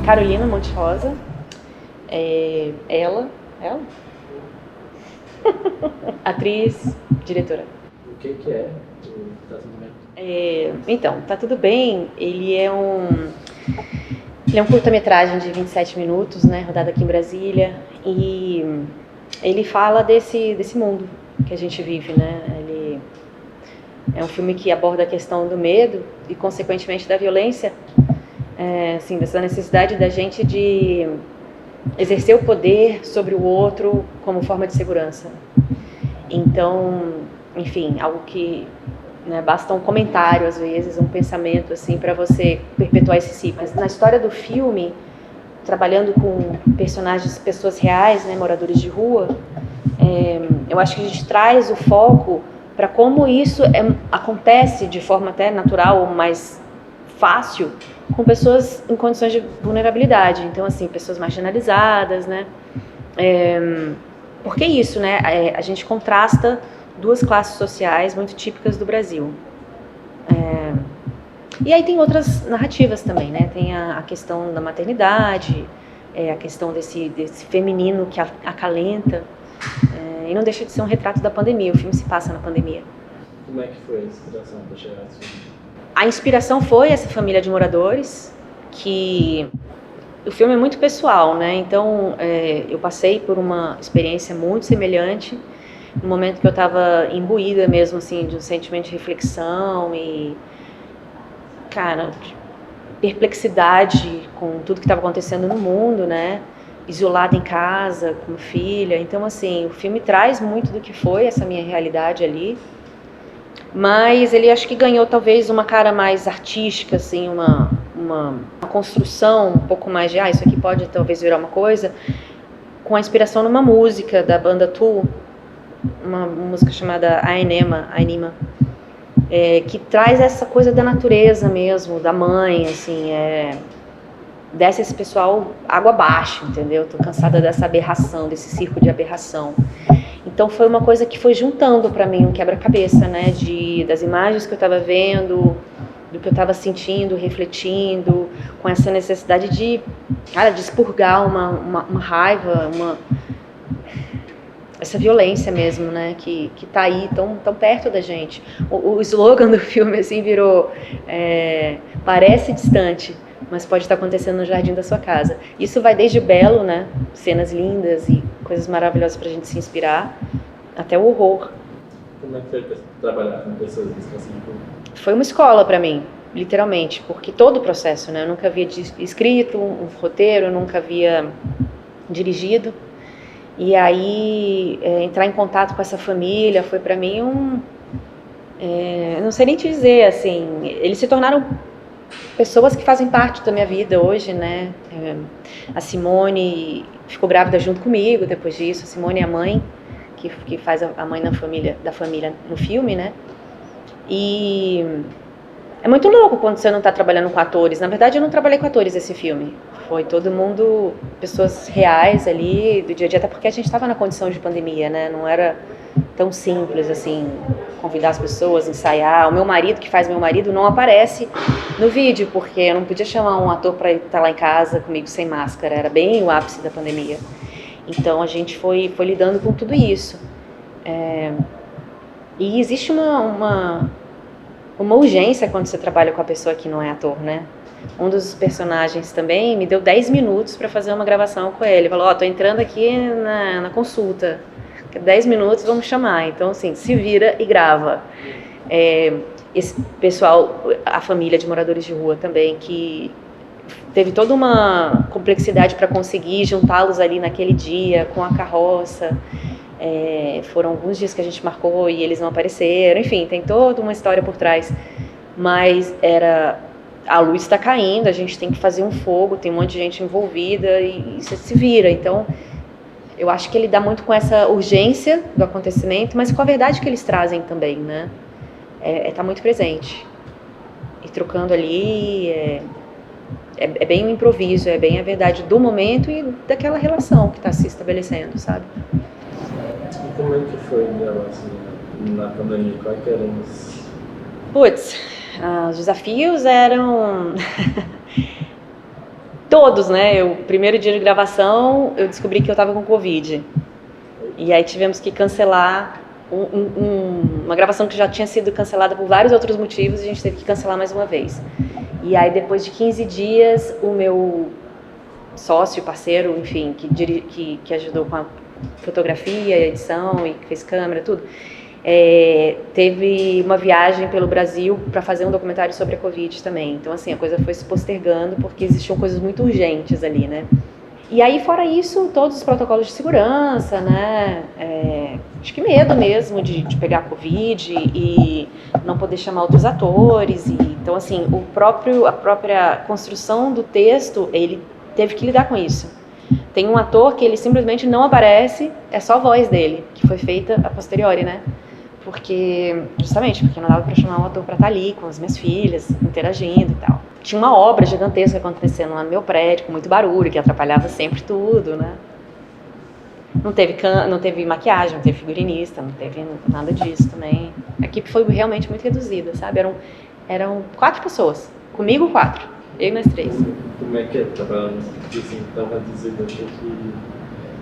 Carolina Monte Rosa, ela, atriz, diretora. O que é o Tá Tudo Bem? Então, Tá Tudo Bem, ele é um curta-metragem de 27 minutos, né, rodado aqui em Brasília, e ele fala desse mundo que a gente vive, né? Ele é um filme que aborda a questão do medo e, consequentemente, da violência, assim, dessa necessidade da gente de exercer o poder sobre o outro como forma de segurança. Então, enfim, algo que, né, basta um comentário, às vezes, um pensamento, assim, para você perpetuar esse ciclo. Mas na história do filme, trabalhando com personagens, pessoas reais, né, moradores de rua, eu acho que a gente traz o foco para como isso acontece de forma até natural ou mais fácil com pessoas em condições de vulnerabilidade. Então, assim, pessoas marginalizadas, né? Porque isso, né? A gente contrasta duas classes sociais muito típicas do Brasil. E aí tem outras narrativas também, né? Tem a questão da maternidade, a questão desse feminino que acalenta, e não deixa de ser um retrato da pandemia. O filme se passa na pandemia. Como é que foi a inspiração para chegar a esse filme? A inspiração foi essa família de moradores, que o filme é muito pessoal, né? Então, eu passei por uma experiência muito semelhante, no momento que eu estava imbuída mesmo, assim, de um sentimento de reflexão e, cara, de perplexidade com tudo que estava acontecendo no mundo, né? Isolada em casa, com filha. Então, assim, o filme traz muito do que foi essa minha realidade ali. Mas ele acho que ganhou talvez uma cara mais artística, assim, uma construção um pouco mais de, isso aqui pode talvez virar uma coisa, com a inspiração numa música da banda Tool, uma música chamada Ainema, que traz essa coisa da natureza mesmo, da mãe, assim, desce esse pessoal água abaixo, entendeu? Tô cansada dessa aberração, desse circo de aberração. Então foi uma coisa que foi juntando para mim um quebra-cabeça, né, das imagens que eu estava vendo, do que eu estava sentindo, refletindo, com essa necessidade de expurgar uma raiva, essa violência mesmo, né, que tá aí tão perto da gente. O slogan do filme assim virou parece distante, mas pode estar acontecendo no jardim da sua casa. Isso vai desde belo, né, cenas lindas e coisas maravilhosas pra gente se inspirar, até o horror. Como é que foi trabalhar com pessoas assim? Foi uma escola pra mim, literalmente, porque todo o processo, né, eu nunca havia escrito um roteiro, eu nunca havia dirigido, e aí entrar em contato com essa família foi pra mim não sei nem te dizer, assim, eles se tornaram pessoas que fazem parte da minha vida hoje, né? A Simone ficou grávida junto comigo depois disso. A Simone é a mãe, que faz a mãe da família no filme, né? E é muito louco quando você não está trabalhando com atores. Na verdade, eu não trabalhei com atores nesse filme. Foi todo mundo, pessoas reais ali, do dia a dia, até porque a gente estava na condição de pandemia, né? Não era tão simples assim, convidar as pessoas, ensaiar. O meu marido, que faz meu marido, não aparece no vídeo, porque eu não podia chamar um ator para estar lá em casa comigo sem máscara, era bem o ápice da pandemia. Então a gente foi lidando com tudo isso. E existe uma urgência quando você trabalha com a pessoa que não é ator, né? Um dos personagens também me deu 10 minutos para fazer uma gravação com ele. Ele falou, tô entrando aqui na consulta. 10 minutos, vamos chamar. Então, assim, se vira e grava. Esse pessoal, a família de moradores de rua também, que teve toda uma complexidade para conseguir juntá-los ali naquele dia, com a carroça. Foram alguns dias que a gente marcou e eles não apareceram. Enfim, tem toda uma história por trás. Mas a luz está caindo, a gente tem que fazer um fogo, tem um monte de gente envolvida e você se vira. Então, eu acho que ele dá muito com essa urgência do acontecimento, mas com a verdade que eles trazem também, né? Tá muito presente. E trocando ali, é bem o improviso, é bem a verdade do momento e daquela relação que está se estabelecendo, sabe? E como é que foi gravar assim, na pandemia? Quais eram Putz, os desafios eram todos, né? O primeiro dia de gravação, eu descobri que eu estava com Covid. E aí tivemos que cancelar uma gravação que já tinha sido cancelada por vários outros motivos, e a gente teve que cancelar mais uma vez. E aí, depois de 15 dias, o meu sócio, parceiro, enfim, que ajudou com a fotografia, a edição e que fez câmera, tudo, teve uma viagem pelo Brasil para fazer um documentário sobre a Covid também. Então, assim, a coisa foi se postergando porque existiam coisas muito urgentes ali, né? E aí, fora isso, todos os protocolos de segurança, né? Acho que medo mesmo de pegar a Covid e não poder chamar outros atores. Então, assim, a própria construção do texto, ele teve que lidar com isso. Tem um ator que ele simplesmente não aparece, é só a voz dele, que foi feita a posteriori, né? Justamente porque não dava para chamar um ator para estar ali com as minhas filhas, interagindo e tal. Tinha uma obra gigantesca acontecendo lá no meu prédio, com muito barulho, que atrapalhava sempre tudo, né? Não teve maquiagem, não teve figurinista, não teve nada disso também. A equipe foi realmente muito reduzida, sabe? Eram 4 pessoas, comigo 4, eu e mais 3. Como é que é trabalhar assim, tão reduzido? Achei que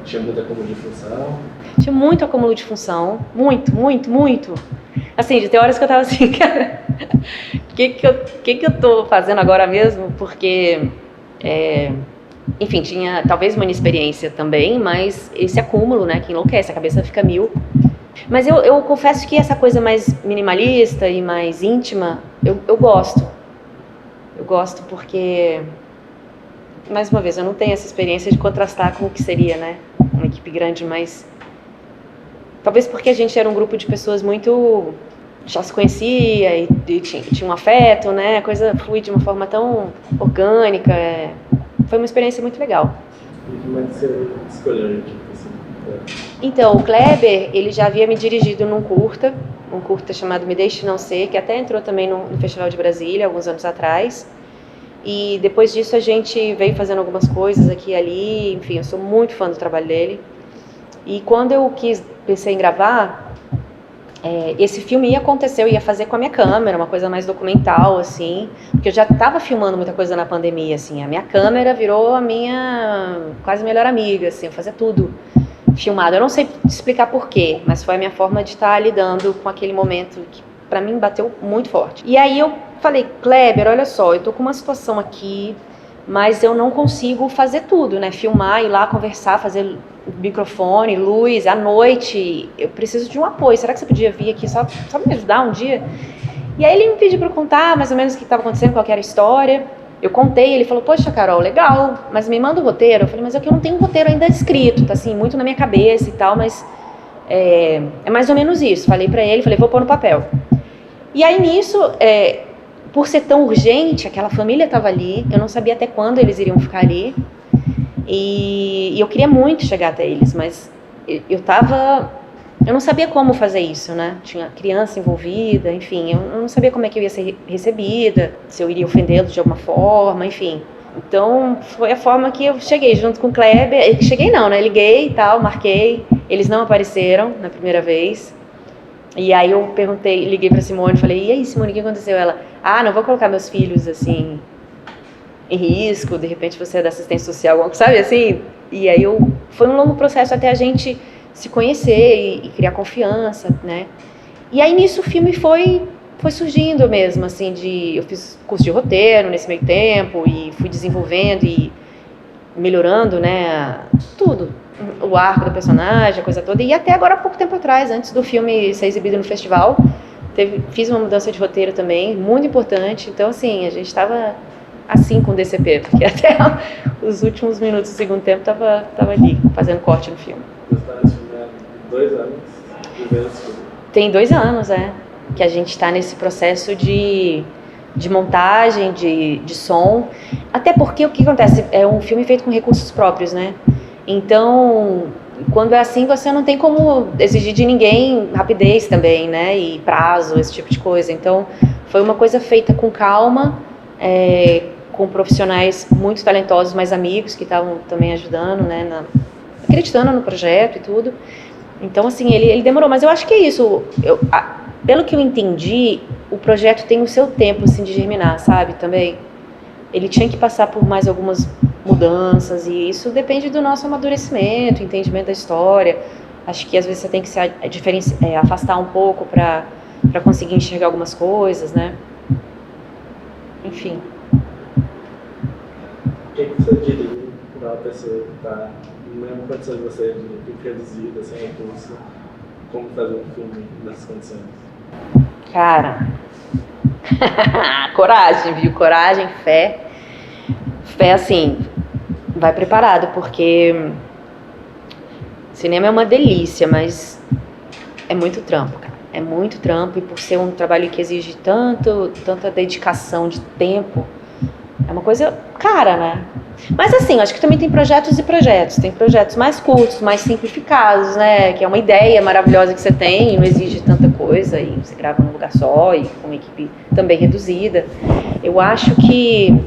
tinha muito acúmulo de função? Tinha muito acúmulo de função, muito. Assim, de ter horas que eu tava assim, cara, o que eu tô fazendo agora mesmo? Porque, enfim, tinha talvez uma inexperiência também, mas esse acúmulo, né, que enlouquece, a cabeça fica mil. Mas eu confesso que essa coisa mais minimalista e mais íntima, eu gosto. Eu gosto porque, mais uma vez, eu não tenho essa experiência de contrastar com o que seria, né, uma equipe grande, mas talvez porque a gente era um grupo de pessoas muito, já se conhecia e tinha um afeto, né, a coisa flui de uma forma tão orgânica, foi uma experiência muito legal. E como é que você escolheu, tipo assim? Então, o Kleber, ele já havia me dirigido num curta chamado Me Deixe Não Ser, que até entrou também no Festival de Brasília, alguns anos atrás. E depois disso a gente veio fazendo algumas coisas aqui e ali, enfim, eu sou muito fã do trabalho dele. E quando eu pensei em gravar, esse filme ia acontecer, eu ia fazer com a minha câmera, uma coisa mais documental, assim, porque eu já estava filmando muita coisa na pandemia, assim, a minha câmera virou a minha quase melhor amiga, assim, eu fazia tudo filmado. Eu não sei explicar porquê, mas foi a minha forma de estar lidando com aquele momento que pra mim bateu muito forte. E aí eu falei, Kleber, olha só, eu tô com uma situação aqui, mas eu não consigo fazer tudo, né? Filmar, ir lá conversar, fazer microfone, luz, à noite, eu preciso de um apoio. Será que você podia vir aqui só me ajudar um dia? E aí ele me pediu pra eu contar mais ou menos o que estava acontecendo, qual que era a história. Eu contei, ele falou, poxa, Carol, legal, mas me manda o roteiro. Eu falei, mas é que eu não tenho um roteiro ainda escrito, tá assim, muito na minha cabeça e tal, mas é mais ou menos isso. Falei pra ele, vou pôr no papel. E aí nisso, por ser tão urgente, aquela família estava ali, eu não sabia até quando eles iriam ficar ali, e eu queria muito chegar até eles, mas eu não sabia como fazer isso, né? Tinha criança envolvida, enfim, eu não sabia como é que eu ia ser recebida, se eu iria ofendê-los de alguma forma, enfim. Então, foi a forma que eu cheguei junto com o Kleber. Cheguei não, né? Liguei e tal, marquei, eles não apareceram na primeira vez. E aí eu liguei pra Simone, falei, e aí Simone, o que aconteceu? Ela, não vou colocar meus filhos, assim, em risco, de repente você é da assistência social, sabe, assim? E aí foi um longo processo até a gente se conhecer e criar confiança, né? E aí nisso o filme foi surgindo mesmo, assim, eu fiz curso de roteiro nesse meio tempo e fui desenvolvendo e melhorando, né, tudo. O arco do personagem, a coisa toda, e até agora, há pouco tempo atrás, antes do filme ser exibido no festival, fiz uma mudança de roteiro também, muito importante. Então, assim, a gente estava assim com o DCP, porque até os últimos minutos do segundo tempo tava ali, fazendo corte no filme. Você está nesse filme há 2 anos, vivendo esse filme? Tem 2 anos, que a gente está nesse processo de montagem, de som, até porque o que acontece, é um filme feito com recursos próprios, né? Então, quando é assim, você não tem como exigir de ninguém rapidez também, né? E prazo, esse tipo de coisa. Então, foi uma coisa feita com calma, com profissionais muito talentosos, mais amigos, que estavam também ajudando, né? Acreditando no projeto e tudo. Então, assim, ele demorou. Mas eu acho que é isso. Pelo que eu entendi, o projeto tem o seu tempo, assim, de germinar, sabe, também. Ele tinha que passar por mais algumas mudanças, e isso depende do nosso amadurecimento, entendimento da história. Acho que às vezes você tem que se afastar um pouco para conseguir enxergar algumas coisas, né? Enfim. O que você diria para uma pessoa que está na mesma condição de você, de reduzida, sem recurso, como fazer um filme nessas condições? Cara, coragem, viu? Coragem, fé. Fé, assim, vai preparado, porque cinema é uma delícia, mas é muito trampo, cara. É muito trampo, e por ser um trabalho que exige tanta dedicação de tempo, é uma coisa cara, né? Mas assim, acho que também tem projetos e projetos. Tem projetos mais curtos, mais simplificados, né? Que é uma ideia maravilhosa que você tem e não exige tanta coisa, e você grava num lugar só e com uma equipe também reduzida. Eu acho que...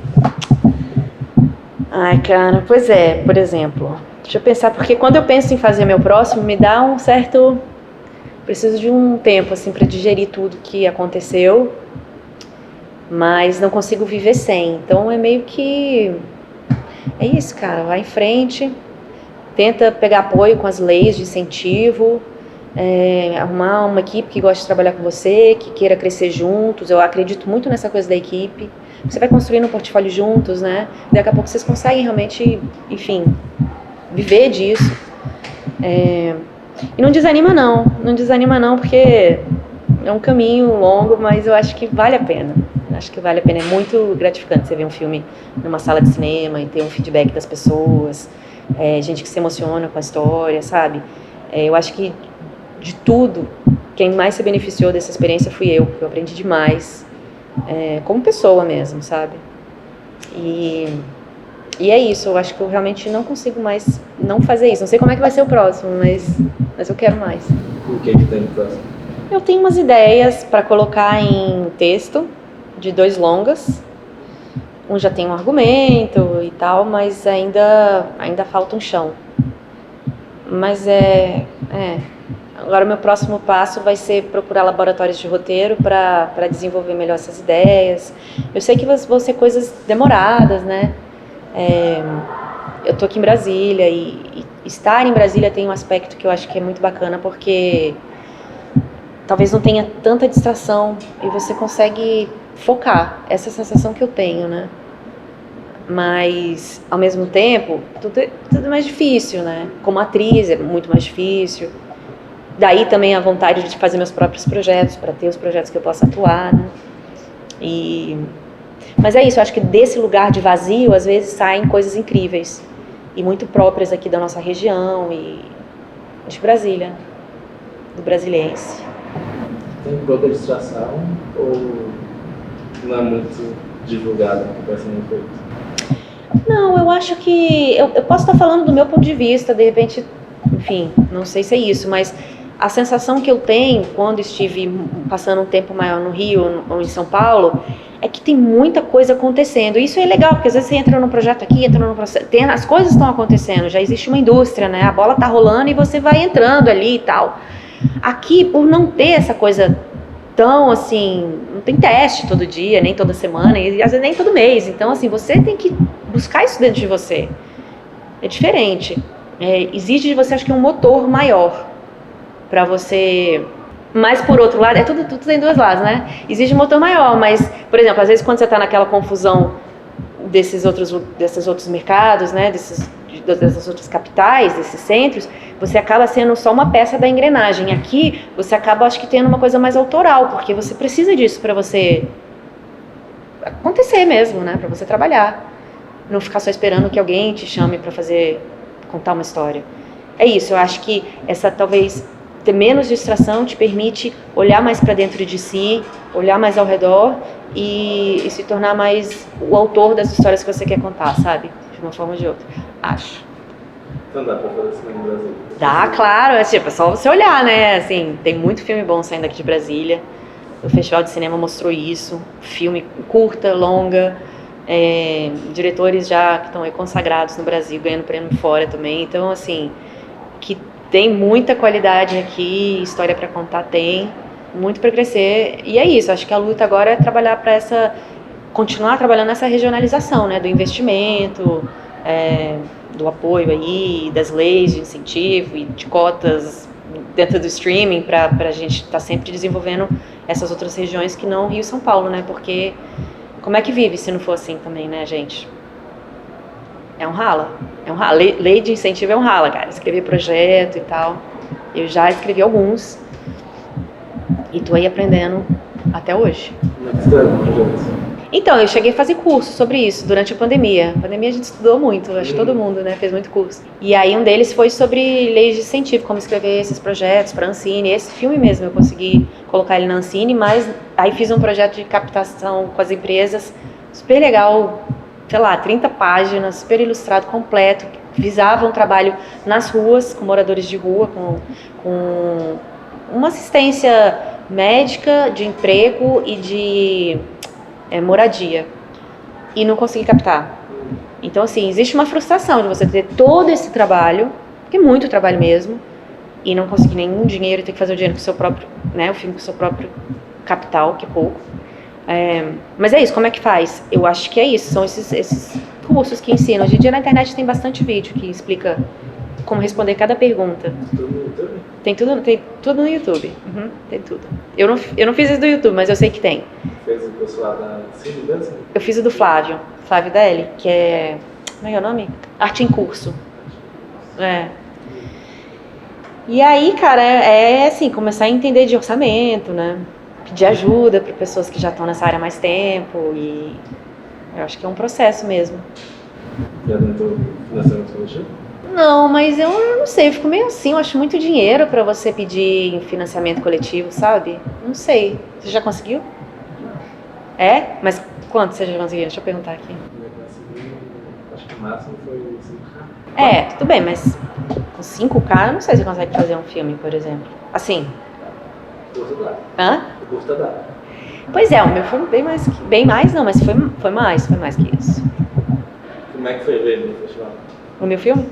Ai, cara, pois é, por exemplo... Deixa eu pensar, porque quando eu penso em fazer meu próximo, me dá um certo... Preciso de um tempo, assim, para digerir tudo que aconteceu, mas não consigo viver sem. Então é meio que... É isso, cara, vai em frente, tenta pegar apoio com as leis de incentivo, arrumar uma equipe que goste de trabalhar com você, que queira crescer juntos. Eu acredito muito nessa coisa da equipe. Você vai construindo um portfólio juntos, né? Daqui a pouco vocês conseguem realmente, enfim, viver disso. E não desanima não, porque é um caminho longo, mas eu acho que vale a pena. Acho que vale a pena, é muito gratificante você ver um filme numa sala de cinema e ter um feedback das pessoas, gente que se emociona com a história, sabe? Eu acho que de tudo, quem mais se beneficiou dessa experiência fui eu, porque eu aprendi demais, como pessoa mesmo, sabe? E é isso, eu acho que eu realmente não consigo mais não fazer isso. Não sei como é que vai ser o próximo, mas eu quero mais. O que tem no próximo? Eu tenho umas ideias para colocar em texto, de 2 longas. Um já tem um argumento e tal, mas ainda falta um chão. Mas agora o meu próximo passo vai ser procurar laboratórios de roteiro para desenvolver melhor essas ideias. Eu sei que vão ser coisas demoradas, né? Eu tô aqui em Brasília, e estar em Brasília tem um aspecto que eu acho que é muito bacana, porque talvez não tenha tanta distração e você consegue focar. Essa é a sensação que eu tenho, né? Mas, ao mesmo tempo, tudo é mais difícil, né? Como atriz é muito mais difícil. Daí também a vontade de fazer meus próprios projetos, para ter os projetos que eu possa atuar, né? Mas é isso, eu acho que desse lugar de vazio, às vezes saem coisas incríveis e muito próprias aqui da nossa região e de Brasília, do brasiliense. Tem pouca distração ou não é muito divulgado o que vai sendo feito? Não, eu acho que... Eu posso estar falando do meu ponto de vista, de repente, enfim, não sei se é isso, mas a sensação que eu tenho quando estive passando um tempo maior no Rio ou em São Paulo é que tem muita coisa acontecendo. E isso é legal, porque às vezes você entra num projeto aqui, entra num processo... As coisas estão acontecendo, já existe uma indústria, né? A bola tá rolando e você vai entrando ali e tal. Aqui, por não ter essa coisa tão, assim, não tem teste todo dia, nem toda semana, e às vezes nem todo mês. Então, assim, você tem que buscar isso dentro de você. É diferente. Exige de você, acho que, um motor maior para você... Mas, por outro lado, tudo tem 2 lados, né? Exige um motor maior, mas, por exemplo, às vezes quando você está naquela confusão desses outros mercados, né? Dessas outras capitais, desses centros, você acaba sendo só uma peça da engrenagem. Aqui, você acaba, acho que, tendo uma coisa mais autoral, porque você precisa disso para você acontecer mesmo, né? Para você trabalhar. Não ficar só esperando que alguém te chame para contar uma história. É isso, eu acho que talvez ter menos distração te permite olhar mais para dentro de si, olhar mais ao redor e se tornar mais o autor das histórias que você quer contar, sabe? De uma forma ou de outra, acho. Então dá para fazer cinema no Brasil? Dá, claro, é só você olhar, né? Assim, tem muito filme bom saindo aqui de Brasília. O Festival de Cinema mostrou isso. Filme curta, longa, diretores já que estão aí consagrados no Brasil, ganhando prêmio fora também. Então, assim, que tem muita qualidade aqui, história para contar tem. muito para crescer. E é isso, acho que a luta agora é trabalhar para continuar trabalhando nessa regionalização, né, do investimento, do apoio aí, das leis de incentivo e de cotas dentro do streaming, para a gente estar sempre desenvolvendo essas outras regiões que não Rio e São Paulo, né, porque como é que vive se não for assim também, né, gente? É um rala. Lei de incentivo é um rala, cara. Escrever projeto e tal. Eu já escrevi alguns e tô aí aprendendo até hoje. Então, eu cheguei a fazer curso sobre isso durante a pandemia. A pandemia a gente estudou muito, acho que todo mundo, né, fez muito curso. E aí um deles foi sobre leis de incentivo, como escrever esses projetos para a Ancine. Esse filme mesmo eu consegui colocar ele na Ancine, mas aí fiz um projeto de captação com as empresas, super legal, sei lá, 30 páginas, super ilustrado, completo, visava um trabalho nas ruas, com moradores de rua, com uma assistência médica, de emprego e de moradia, e não consegui captar. Então, assim, existe uma frustração de você ter todo esse trabalho, que é muito trabalho mesmo, e não conseguir nenhum dinheiro, e ter que fazer o dinheiro com o seu próprio, né, o filme com o seu próprio capital, que é pouco. Mas é isso, como é que faz? Eu acho que é isso, são esses cursos que ensinam. Hoje em dia na internet tem bastante vídeo que explica como responder cada pergunta. Tem tudo no YouTube. Uhum, tem tudo. Eu não fiz isso do YouTube, mas eu sei que tem. Fez o pessoal da Ancine mesmo? Eu fiz o do Flávio Daeli, que é... Como é o nome? Arte em Curso. E aí, cara, assim, começar a entender de orçamento, né? Pedir ajuda para pessoas que já estão nessa área há mais tempo, e eu acho que é um processo mesmo. Já tentou financiamento coletivo? Não, mas eu não sei, eu fico meio assim, eu acho muito dinheiro para você pedir financiamento coletivo, sabe? Não sei. Você já conseguiu? Mas quanto você já conseguiu? Deixa eu perguntar aqui. Acho que o máximo foi 5K. Tudo bem, mas com 5K eu não sei se você consegue fazer um filme, por exemplo. Assim. O custo dá. Hã? O custo dá. Pois é, o meu foi bem mais não, mas foi mais que isso. Como é que foi ver ele no festival? O meu filme?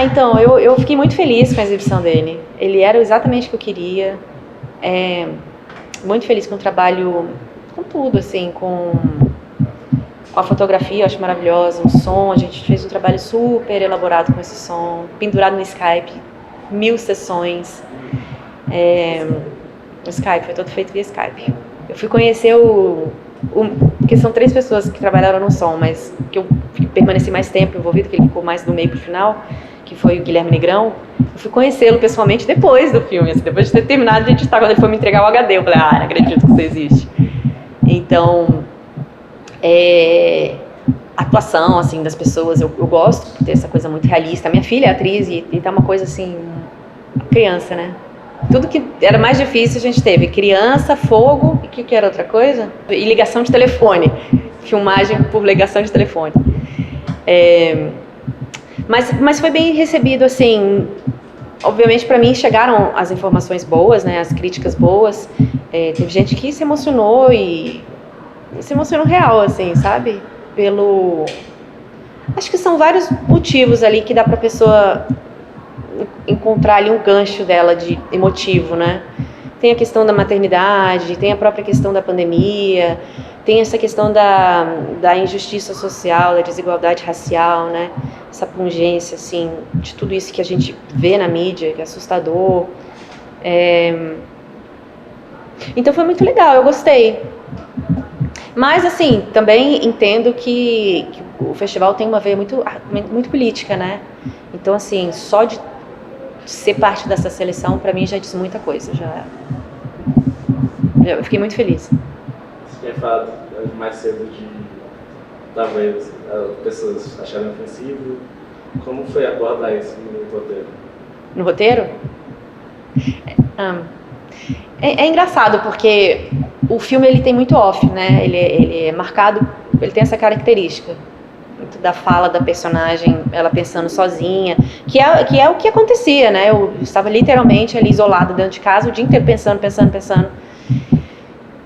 Então, eu fiquei muito feliz com a exibição dele. Ele era exatamente o que eu queria. Muito feliz com o trabalho, com tudo, assim, com a fotografia, eu acho maravilhosa, o som, a gente fez um trabalho super elaborado com esse som, pendurado no Skype, 1000 sessões. O Skype, foi todo feito via Skype. Eu fui conhecer porque são 3 pessoas que trabalharam no som, mas que eu permaneci mais tempo envolvido, que ele ficou mais do meio pro final, que foi o Guilherme Negrão. Eu fui conhecê-lo pessoalmente depois do filme, assim, depois de ter terminado de editar, quando ele foi me entregar o HD, eu falei, não acredito que você existe. Então, a atuação, assim, das pessoas, eu gosto de ter essa coisa muito realista. A minha filha é atriz e tá uma coisa, assim, criança, né? Tudo que era mais difícil a gente teve. Criança, fogo, e o que era outra coisa? E ligação de telefone. Filmagem por ligação de telefone. Mas foi bem recebido, assim. Obviamente, para mim, chegaram as informações boas, né? As críticas boas. Teve gente que se emocionou e se emocionou real, assim, sabe? Acho que são vários motivos ali que dá pra pessoa encontrar ali um gancho dela de emotivo, né? Tem a questão da maternidade, tem a própria questão da pandemia, tem essa questão da injustiça social, da desigualdade racial, né? Essa pungência, assim, de tudo isso que a gente vê na mídia, que é assustador. Então foi muito legal, eu gostei. Mas, assim, também entendo que o festival tem uma veia muito, muito política, né? Então, assim, só de ser parte dessa seleção, para mim, já diz muita coisa. Eu fiquei muito feliz. Você tinha falado mais cedo de, talvez, as pessoas acharem ofensivo. Como foi abordar isso no roteiro? No roteiro? É engraçado, porque o filme ele tem muito off, né? Ele é marcado, ele tem essa característica muito da fala da personagem, ela pensando sozinha, que é o que acontecia, né? Eu estava literalmente ali isolada dentro de casa o dia inteiro pensando.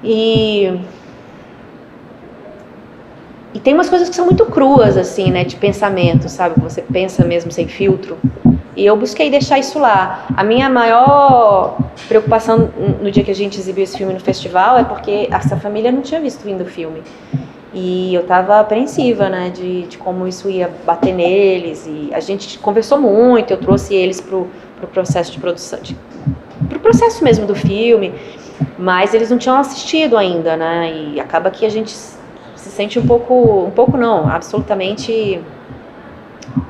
E tem umas coisas que são muito cruas, assim, né? De pensamento, sabe? Você pensa mesmo sem filtro. E eu busquei deixar isso lá. A minha maior preocupação no dia que a gente exibiu esse filme no festival é porque essa família não tinha visto ainda o filme. E eu estava apreensiva, né, de como isso ia bater neles. E a gente conversou muito, eu trouxe eles pro processo de produção, pro processo mesmo do filme, mas eles não tinham assistido ainda, né, e acaba que a gente se sente um pouco não, absolutamente,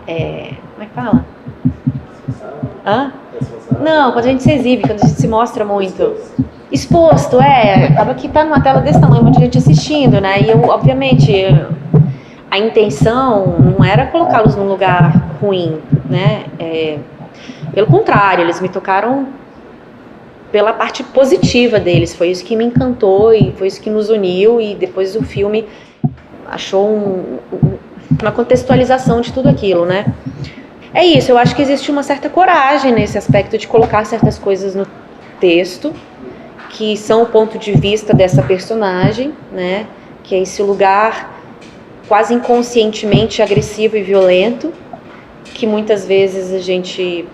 como é que fala? Hã? Não, quando a gente se exibe, quando a gente se mostra muito. Exposto, acaba que tá numa tela desse tamanho, muita gente assistindo, né, e eu, obviamente, a intenção não era colocá-los num lugar ruim, né, pelo contrário, eles me tocaram pela parte positiva deles, foi isso que me encantou e foi isso que nos uniu, e depois o filme achou uma contextualização de tudo aquilo, né. É isso, eu acho que existe uma certa coragem nesse aspecto de colocar certas coisas no texto, que são o ponto de vista dessa personagem, né, que é esse lugar quase inconscientemente agressivo e violento, que muitas vezes a gente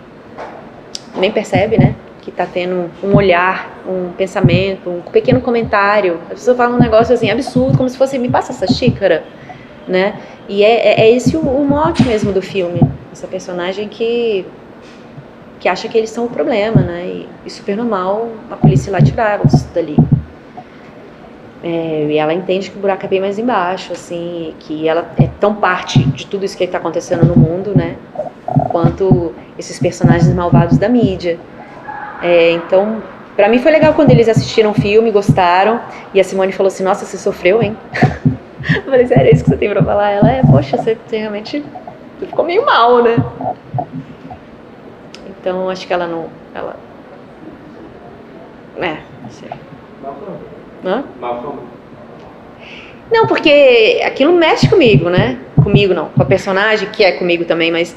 nem percebe, né, que tá tendo um olhar, um pensamento, um pequeno comentário. A pessoa fala um negócio assim, absurdo, como se fosse, me passa essa xícara, né, e é esse o mote mesmo do filme, essa personagem que acha que eles são o problema, né, e super normal a polícia ir lá tirá-los dali. E ela entende que o buraco é bem mais embaixo, assim, que ela é tão parte de tudo isso que está acontecendo no mundo, né, quanto esses personagens malvados da mídia. Então, pra mim foi legal quando eles assistiram o filme, gostaram, e a Simone falou assim, nossa, você sofreu, hein? Eu falei, sério, é isso que você tem pra falar? Ela, poxa, você realmente ficou meio mal, né? Então, acho que ela não... não sei. Hã? Não, porque aquilo mexe comigo, né? Comigo não, com a personagem, que é comigo também, mas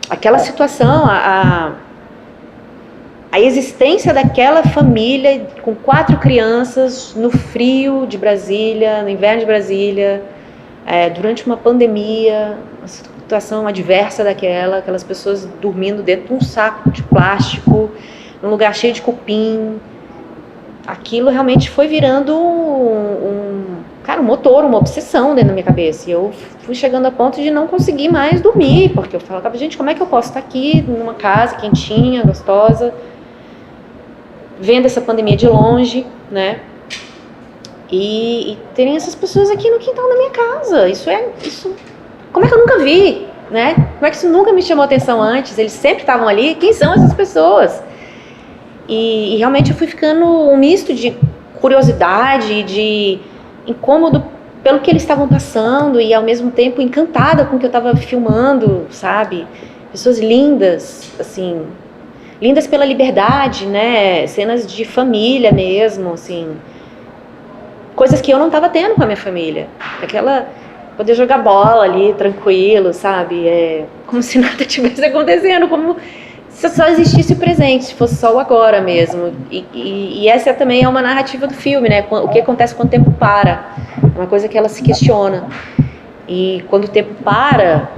aquela situação, a existência daquela família com 4 crianças no frio de Brasília, no inverno de Brasília, durante uma pandemia, uma situação adversa aquelas pessoas dormindo dentro de um saco de plástico, num lugar cheio de cupim. Aquilo realmente foi virando um motor, uma obsessão dentro da minha cabeça. E eu fui chegando a ponto de não conseguir mais dormir, porque eu falava, gente, como é que eu posso estar aqui numa casa quentinha, gostosa, vendo essa pandemia de longe, né? E terem essas pessoas aqui no quintal da minha casa. Isso como é que eu nunca vi, né? Como é que isso nunca me chamou atenção antes? Eles sempre estavam ali. Quem são essas pessoas? E realmente eu fui ficando um misto de curiosidade e de incômodo pelo que eles estavam passando e ao mesmo tempo encantada com o que eu estava filmando, sabe? Pessoas lindas, assim, lindas pela liberdade, né? Cenas de família mesmo, assim, coisas que eu não estava tendo com a minha família. Poder jogar bola ali, tranquilo, sabe? Como se nada tivesse acontecendo, como se só existisse o presente, se fosse só o agora mesmo. E essa também é uma narrativa do filme, né? O que acontece quando o tempo para. É uma coisa que ela se questiona. E quando o tempo para,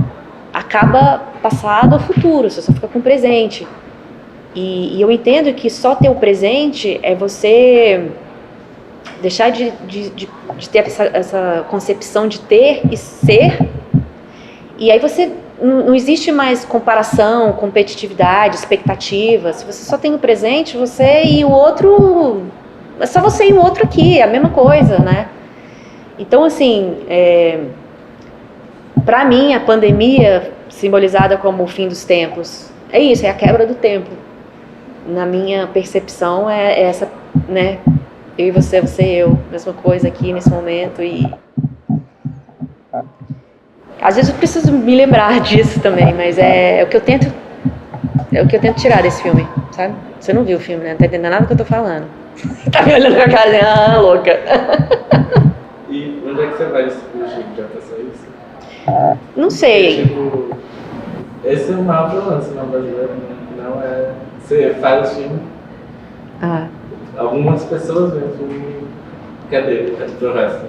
acaba passado ou futuro, você só fica com o presente. E eu entendo que só ter o presente é você deixar de ter essa concepção de ter e ser. E aí você... Não existe mais comparação, competitividade, expectativa. Se você só tem o presente, você e o outro... É só você e o outro aqui, é a mesma coisa, né? Então, assim, para mim, a pandemia, simbolizada como o fim dos tempos, é isso, é a quebra do tempo. Na minha percepção, é essa, né? Eu e você e eu, mesma coisa aqui nesse momento. E às vezes eu preciso me lembrar disso também, mas é o que eu tento tirar desse filme, sabe? Você não viu o filme, né? Não tá entendendo nada do que eu tô falando. Tá me olhando com a cara, louca. E onde é que você vai distribuir? Já pensou isso? Não sei. Tipo, esse é o maior lance na brasileira, né? Não é... Você faz o filme, algumas pessoas veem o filme, cadê pro resto?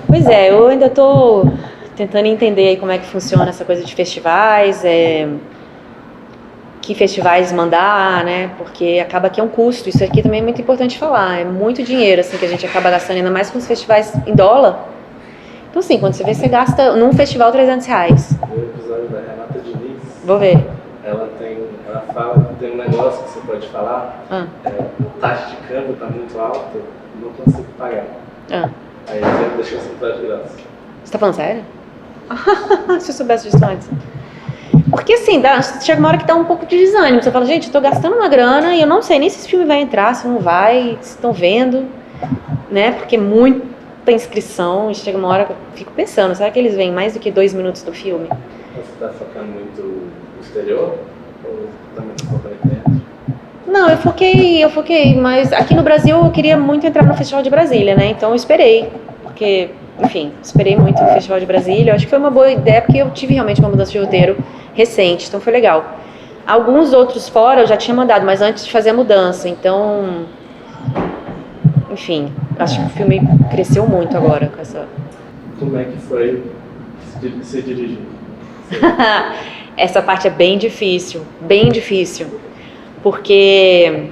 Pois é, eu ainda tô tentando entender aí como é que funciona essa coisa de festivais, que festivais mandar, né? Porque acaba que é um custo. Isso aqui também é muito importante falar. É muito dinheiro, assim, que a gente acaba gastando, ainda mais com os festivais em dólar. Então, assim, quando você vê, você gasta num festival R$300. No episódio da Renata Diniz, Vou ver. ela fala que tem um negócio que você pode falar, taxa de câmbio tá muito alta, não consigo pagar. Aí ele deixou essa frase de graça. Você tá falando sério? Se eu soubesse disso antes. Porque assim, chega uma hora que dá um pouco de desânimo. Você fala, gente, eu tô gastando uma grana e eu não sei nem se esse filme vai entrar, se não vai, se estão vendo, né? Porque muita inscrição, e chega uma hora que eu fico pensando, será que eles veem mais do que 2 minutos do filme? Você tá focando muito no exterior? Ou também tá focando aqui dentro? Não, eu foquei, mas aqui no Brasil eu queria muito entrar no Festival de Brasília, né? Então eu esperei, porque, enfim, esperei muito o Festival de Brasília. Eu acho que foi uma boa ideia, porque eu tive realmente uma mudança de roteiro recente, então foi legal. Alguns outros fora eu já tinha mandado, mas antes de fazer a mudança, então, enfim, acho que o filme cresceu muito agora com essa... Como é que foi se dirigir? Essa parte é bem difícil, porque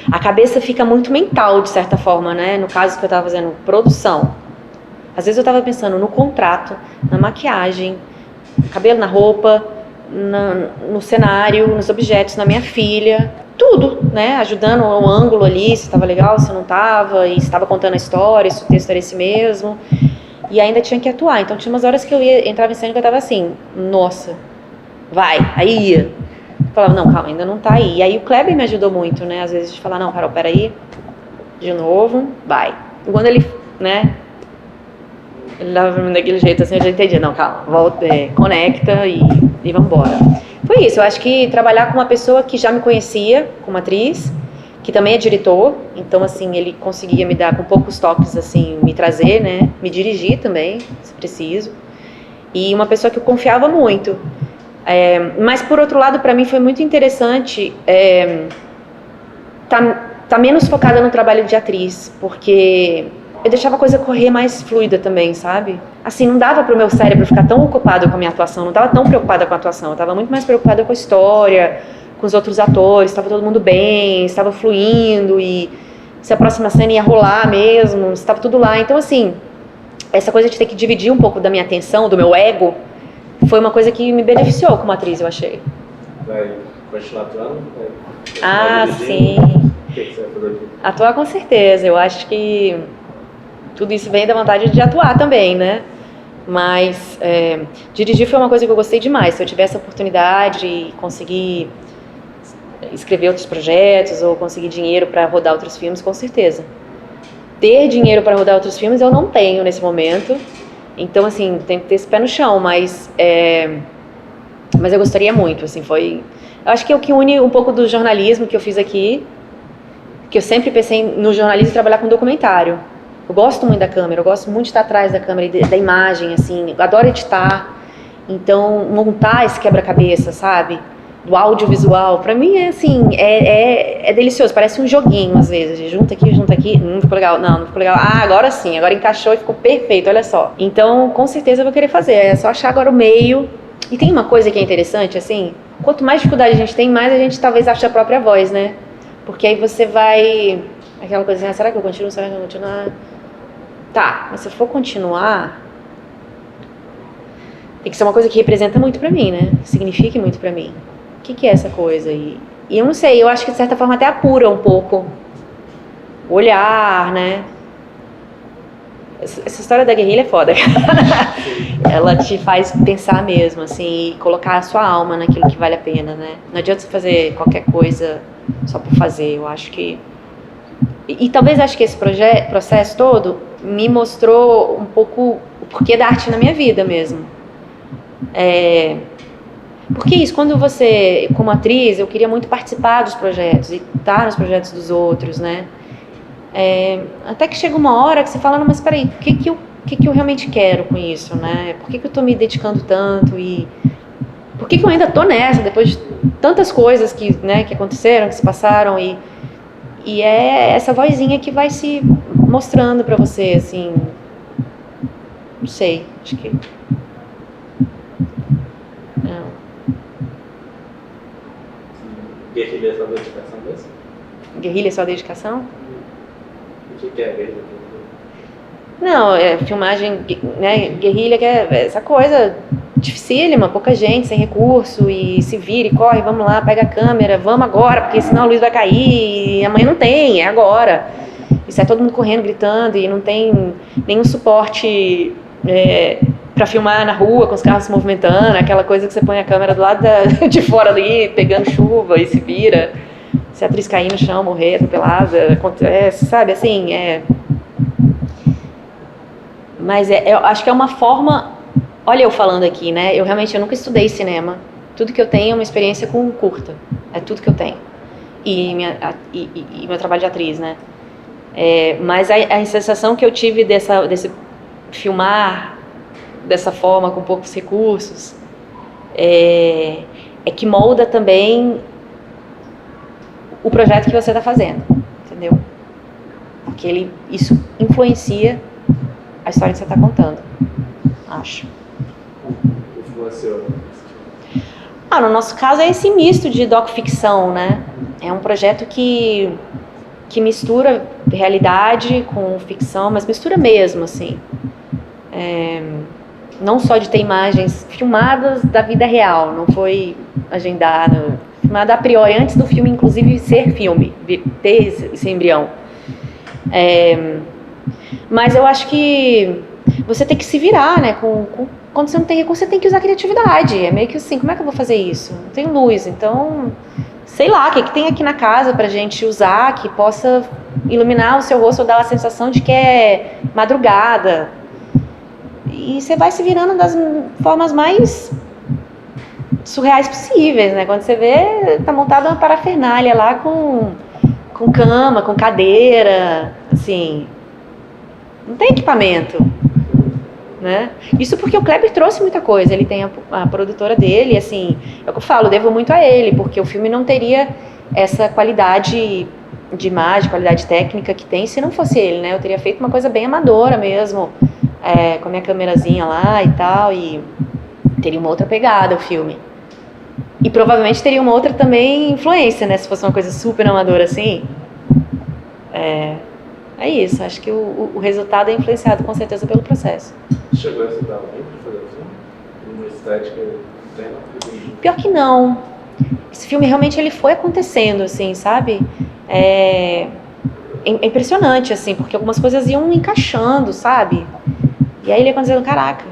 a cabeça fica muito mental, de certa forma, né? No caso que eu estava fazendo produção, às vezes eu estava pensando no contrato, na maquiagem, no cabelo, na roupa, no cenário, nos objetos, na minha filha, tudo, né? Ajudando o ângulo ali, se estava legal, se não estava, e se estava contando a história, se o texto era esse mesmo. E ainda tinha que atuar, então tinha umas horas que eu entrava em cena que eu tava assim, nossa, vai, aí ia. Eu falava, não, calma, ainda não tá aí. E aí o Kleber me ajudou muito, né, às vezes de falar, não, Carol, peraí, de novo, vai. E quando ele, né, ele dava pra mim daquele jeito assim, eu já entendi, não, calma, volta, conecta e vambora. Foi isso, eu acho que trabalhar com uma pessoa que já me conhecia como atriz, que também é diretor, então assim, ele conseguia me dar com poucos toques, assim, me trazer, né, me dirigir também, se preciso, e uma pessoa que eu confiava muito, mas por outro lado, para mim foi muito interessante tá menos focada no trabalho de atriz, porque eu deixava a coisa correr mais fluida também, sabe? Assim, não dava pro meu cérebro ficar tão ocupado com a minha atuação, não estava tão preocupada com a atuação, eu estava muito mais preocupada com a história, com os outros atores, estava todo mundo bem, estava fluindo e se a próxima cena ia rolar mesmo, estava tudo lá. Então, assim, essa coisa de ter que dividir um pouco da minha atenção, do meu ego, foi uma coisa que me beneficiou como atriz, eu achei. Vai continuar atuando? Sim. O que você vai fazer aqui? Atuar com certeza, eu acho que tudo isso vem da vontade de atuar também, né? Mas dirigir foi uma coisa que eu gostei demais. Se eu tivesse a oportunidade e conseguir escrever outros projetos ou conseguir dinheiro para rodar outros filmes, com certeza. Ter dinheiro para rodar outros filmes eu não tenho nesse momento, então assim, tem que ter esse pé no chão, mas eu gostaria muito, assim, eu acho que é o que une um pouco do jornalismo que eu fiz aqui, que eu sempre pensei no jornalismo e trabalhar com documentário. Eu gosto muito da câmera, eu gosto muito de estar atrás da câmera e da imagem, assim, eu adoro editar, então montar esse quebra-cabeça, sabe? Do audiovisual, pra mim é assim, é delicioso, parece um joguinho às vezes, junta aqui, não ficou legal, não ficou legal, agora sim, agora encaixou e ficou perfeito, olha só. Então, com certeza eu vou querer fazer, é só achar agora o meio. E tem uma coisa que é interessante, assim, quanto mais dificuldade a gente tem, mais a gente talvez ache a própria voz, né? Porque aí você vai, aquela coisa assim, será que eu continuo, será que eu vou continuar? Tá, mas se eu for continuar, tem que ser uma coisa que representa muito pra mim, né? Que signifique muito pra mim. O que é essa coisa? E eu não sei, eu acho que de certa forma até apura um pouco o olhar, né? Essa história da guerrilha é foda. Ela te faz pensar mesmo, assim, e colocar a sua alma naquilo que vale a pena, né? Não adianta você fazer qualquer coisa só por fazer, eu acho que... E talvez acho que esse processo todo me mostrou um pouco o porquê da arte na minha vida mesmo. Porque isso, quando você, como atriz, eu queria muito participar dos projetos e estar nos projetos dos outros, né? Até que chega uma hora que você fala, não, mas peraí, o que eu realmente quero com isso, né? Por que eu tô me dedicando tanto e por que eu ainda tô nessa, depois de tantas coisas que aconteceram, que se passaram e é essa vozinha que vai se mostrando pra você, assim, Não sei, acho que... Não. Guerrilha é só dedicação mesmo? Guerrilha é só dedicação? O que é guerrilha? Não, filmagem, né, guerrilha, que é essa coisa dificílima, pouca gente, sem recurso, e se vira e corre, vamos lá, pega a câmera, vamos agora, porque senão a luz vai cair, e amanhã não tem, é agora. E sai todo mundo correndo, gritando, e não tem nenhum suporte para filmar na rua, com os carros se movimentando, aquela coisa que você põe a câmera do lado de fora ali, pegando chuva e se vira, se a atriz cair no chão, morrer atropelada, acontece, sabe, assim, Mas eu acho que é uma forma... Olha eu falando aqui, né? Eu nunca estudei cinema. Tudo que eu tenho é uma experiência com curta. É tudo que eu tenho. E meu trabalho de atriz, né? Mas a sensação que eu tive desse filmar dessa forma, com poucos recursos, é que molda também o projeto que você está fazendo. Entendeu? Porque isso influencia a história que você está contando, acho. No nosso caso é esse misto de doc-ficção, né? É um projeto que mistura realidade com ficção, mas mistura mesmo, assim. Não só de ter imagens filmadas da vida real, não foi agendado, filmada a priori, antes do filme, inclusive, ser filme, ter esse embrião. Mas eu acho que você tem que se virar, né? Quando você não tem recurso, você tem que usar a criatividade. É meio que assim, como é que eu vou fazer isso? Não tenho luz, então... Sei lá, o que tem aqui na casa pra gente usar, que possa iluminar o seu rosto ou dar a sensação de que é madrugada. E você vai se virando das formas mais surreais possíveis, né? Quando você vê, tá montada uma parafernália lá com cama, com cadeira, assim... Não tem equipamento, né? Isso porque o Kleber trouxe muita coisa. Ele tem a produtora dele, assim, é o que eu falo, devo muito a ele, porque o filme não teria essa qualidade de imagem, qualidade técnica que tem se não fosse ele, né? Eu teria feito uma coisa bem amadora mesmo, com a minha câmerazinha lá e tal, e teria uma outra pegada o filme. E provavelmente teria uma outra também influência, né? Se fosse uma coisa super amadora assim. É isso, acho que o resultado é influenciado com certeza pelo processo. Chegou a estudar muito para fazer o filme? Uma estética interna? Pior que não. Esse filme realmente ele foi acontecendo, assim, sabe? É impressionante, assim, porque algumas coisas iam encaixando, sabe? E aí ele ia acontecendo, caraca.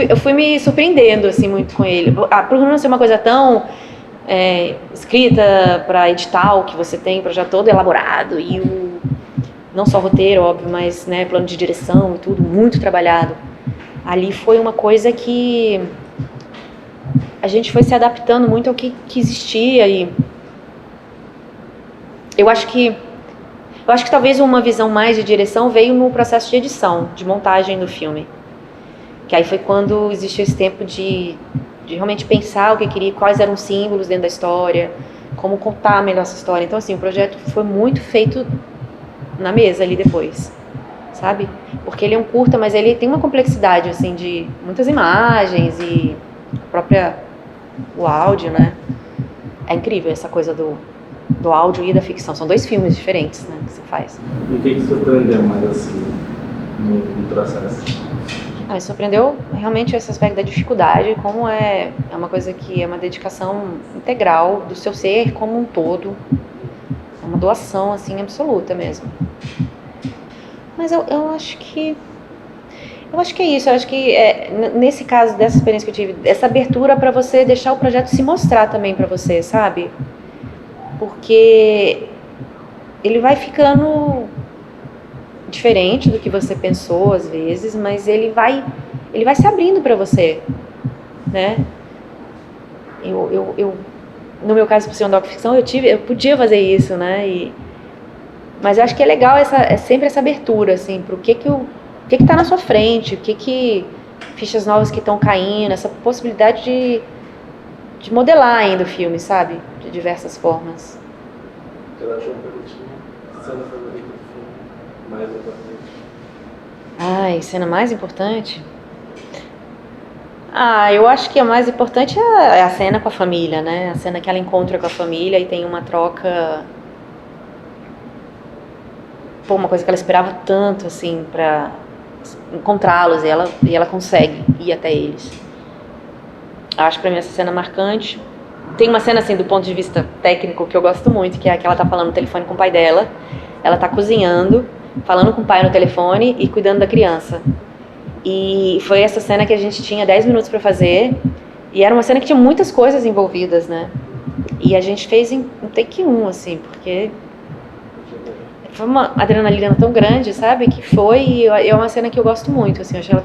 Eu fui me surpreendendo, assim, muito com ele. Por não ser uma coisa tão... escrita para edital, que você tem o projeto todo elaborado e não só roteiro, óbvio, mas, né, plano de direção e tudo, muito trabalhado. Ali foi uma coisa que a gente foi se adaptando muito ao que existia e eu acho que talvez uma visão mais de direção veio no processo de edição, de montagem do filme. Que aí foi quando existiu esse tempo de realmente pensar o que eu queria, quais eram os símbolos dentro da história, como contar melhor essa história. Então, assim, o projeto foi muito feito na mesa ali depois, sabe? Porque ele é um curta, mas ele tem uma complexidade, assim, de muitas imagens e o áudio, né? É incrível essa coisa do áudio e da ficção. São dois filmes diferentes, né, que você faz. E o que surpreendeu mais, assim, no processo? Me surpreendeu realmente esse aspecto da dificuldade, como é uma coisa que é uma dedicação integral do seu ser como um todo. É uma doação, assim, absoluta mesmo. Mas eu acho que... Eu acho que é isso. Eu acho que, nesse caso, dessa experiência que eu tive, essa abertura para você deixar o projeto se mostrar também para você, sabe? Porque ele vai ficando... diferente do que você pensou às vezes, mas ele vai se abrindo para você, né? No meu caso, por ser um doc-ficção, eu podia fazer isso, né? Mas eu acho que é legal sempre essa abertura, assim, pro que tá na sua frente, o que fichas novas que estão caindo, essa possibilidade de modelar ainda o filme, sabe? De diversas formas. Ela achou um pouquinho cena favorita do filme, mais importante. Ai, cena mais importante? Eu acho que a mais importante é a cena com a família, né? A cena que ela encontra com a família e tem uma troca. Pô, uma coisa que ela esperava tanto, assim, pra encontrá-los e ela consegue ir até eles. Acho pra mim essa cena marcante. Tem uma cena, assim, do ponto de vista técnico que eu gosto muito, que é a que ela tá falando no telefone com o pai dela. Ela tá cozinhando, falando com o pai no telefone e cuidando da criança. E foi essa cena que a gente tinha 10 minutos pra fazer. E era uma cena que tinha muitas coisas envolvidas, né? E a gente fez em take 1, assim, porque foi uma adrenalina tão grande, sabe? Que foi, e é uma cena que eu gosto muito, assim, eu acho ela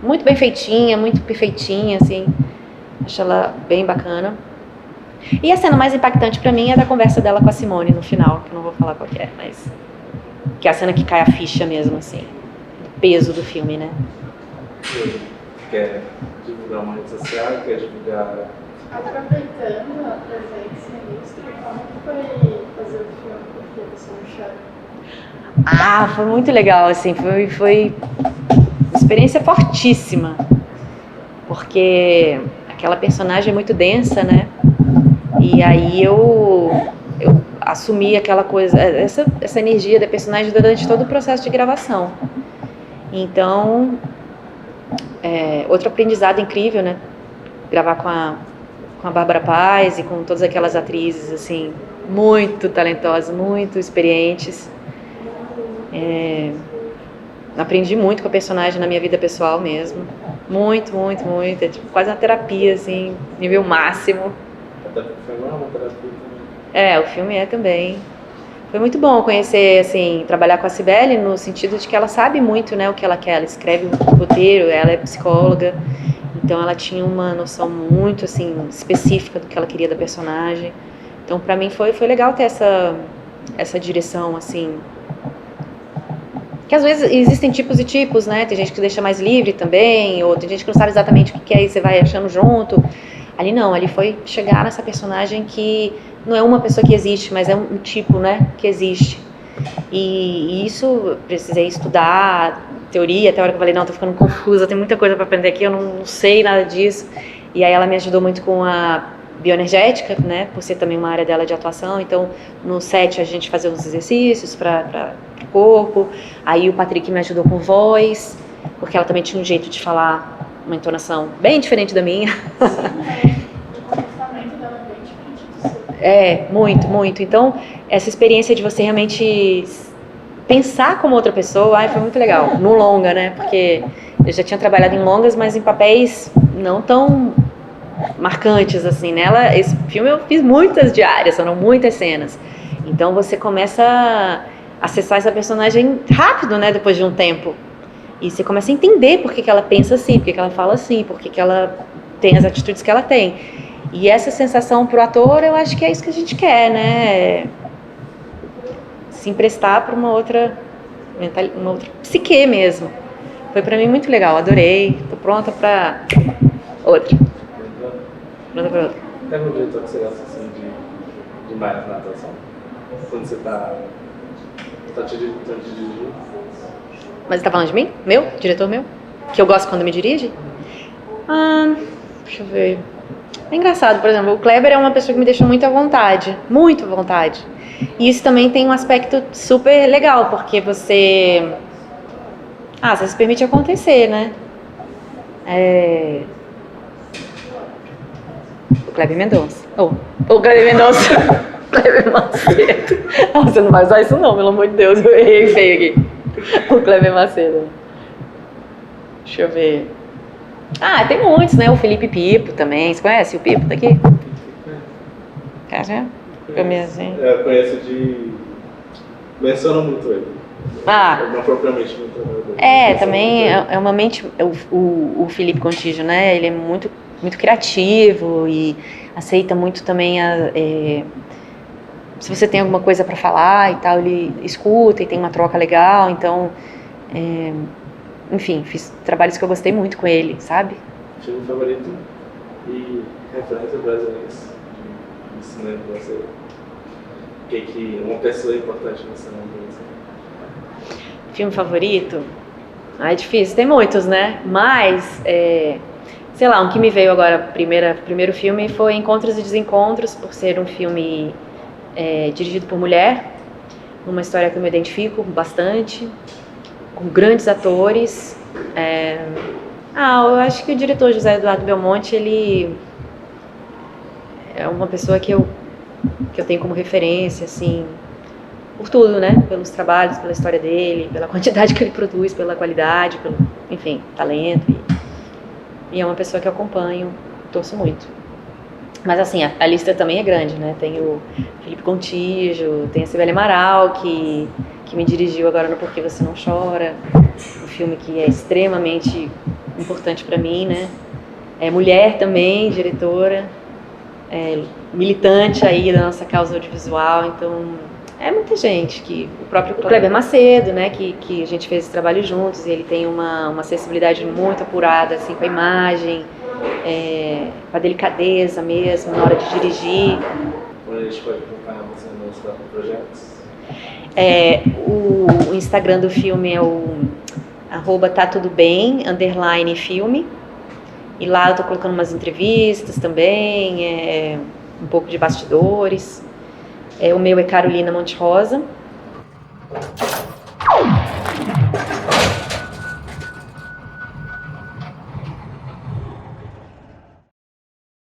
muito bem feitinha, muito perfeitinha, assim, acho ela bem bacana. E a cena mais impactante pra mim é da conversa dela com a Simone no final, que eu não vou falar qual que é, mas que é a cena que cai a ficha mesmo, assim, do peso do filme, né? Quer divulgar uma rede social, quer divulgar... Aproveitando a presença ilustre, como que foi fazer o filme Porque Você Me Chama? Foi muito legal, assim, foi uma experiência fortíssima, porque aquela personagem é muito densa, né? E aí eu assumi aquela coisa, essa energia da personagem durante todo o processo de gravação. Então, outro aprendizado incrível, né? Gravar com a Bárbara Paz e com todas aquelas atrizes, assim, muito talentosas, muito experientes. Aprendi muito com a personagem na minha vida pessoal mesmo. Muito, muito, muito. É tipo quase uma terapia, assim, nível máximo. Até porque foi uma terapia também. O filme é também. Foi muito bom conhecer, assim, trabalhar com a Cibele no sentido de que ela sabe muito, né, o que ela quer. Ela escreve um roteiro, ela é psicóloga, então ela tinha uma noção muito, assim, específica do que ela queria da personagem. Então, pra mim, foi legal ter essa direção, assim. Que às vezes existem tipos e tipos, né? Tem gente que deixa mais livre também, ou tem gente que não sabe exatamente o que é e você vai achando junto. Ali não, ali foi chegar nessa personagem que não é uma pessoa que existe, mas é um tipo, né, que existe. E isso eu precisei estudar, teoria, até a hora que eu falei, não, tô ficando confusa, tem muita coisa para aprender aqui, eu não sei nada disso. E aí ela me ajudou muito com a bioenergética, né, por ser também uma área dela de atuação. Então, no set a gente fazia uns exercícios para o corpo. Aí o Patrick me ajudou com voz, porque ela também tinha um jeito de falar, uma entonação bem diferente da minha. O comportamento dela é bem diferente do seu. Muito, muito. Então, essa experiência de você realmente pensar como outra pessoa, foi muito legal. No longa, né? Porque eu já tinha trabalhado em longas, mas em papéis não tão marcantes assim. Nela, esse filme eu fiz muitas diárias, foram muitas cenas. Então, você começa a acessar essa personagem rápido, né? Depois de um tempo. E você começa a entender por que ela pensa assim, por que ela fala assim, por que ela tem as atitudes que ela tem. E essa sensação pro ator, eu acho que é isso que a gente quer, né? Se emprestar para uma outra psique mesmo. Foi pra mim muito legal, adorei. Tô pronta pra outra. Pronta pra outra. Tem algum diretor que você gosta assim de mais na atuação? Quando você tá te dirigindo? Mas você tá falando de mim? Meu? Diretor meu? Que eu gosto quando me dirige? Deixa eu ver. É engraçado, por exemplo, o Kleber é uma pessoa que me deixa muito à vontade. Muito à vontade. E isso também tem um aspecto super legal, porque você se permite acontecer, né? O Kleber Mendonça. O Kleber Mendonça. Kleber Macedo. Você não vai usar isso não, pelo amor de Deus. Eu errei feio aqui. O Kleber Macedo. Deixa eu ver. Tem muitos, né? O Felipe Pipo também. Você conhece o Pipo daqui? Eu conheço de... Menciono muito ele. Não propriamente muito. Também é uma mente... O Felipe Contígio, né? Ele é muito, muito criativo e aceita muito também se você tem alguma coisa para falar e tal, ele escuta e tem uma troca legal. Então, enfim, fiz trabalhos que eu gostei muito com ele, sabe? Filme favorito e referência brasileira de cinema pra você? O que uma pessoa importante no cinema pra você? Filme favorito? É difícil, tem muitos, né? Mas, sei lá, um que me veio agora, primeiro filme foi Encontros e Desencontros, por ser um filme dirigido por mulher, uma história que eu me identifico bastante, com grandes atores. Eu acho que o diretor José Eduardo Belmonte, ele é uma pessoa que eu tenho como referência, assim, por tudo, né? Pelos trabalhos, pela história dele, pela quantidade que ele produz, pela qualidade, pelo, enfim, talento. E é uma pessoa que eu acompanho, torço muito. Mas, assim, a lista também é grande, né? Tem o Felipe Contígio, tem a Cibele Amaral, que me dirigiu agora no Por Que Você Não Chora, um filme que é extremamente importante para mim, né? É mulher também, diretora, militante aí da nossa causa audiovisual, então é muita gente, que o próprio Kleber Macedo, né, que a gente fez esse trabalho juntos, e ele tem uma sensibilidade muito apurada, assim, com a imagem, com a delicadeza mesmo, na hora de dirigir. Onde a gente pode acompanhar você nos próprios projetos? O Instagram do filme é o @tatudobem _filme, e lá eu tô colocando umas entrevistas também, um pouco de bastidores. O meu é Carolina Monte Rosa.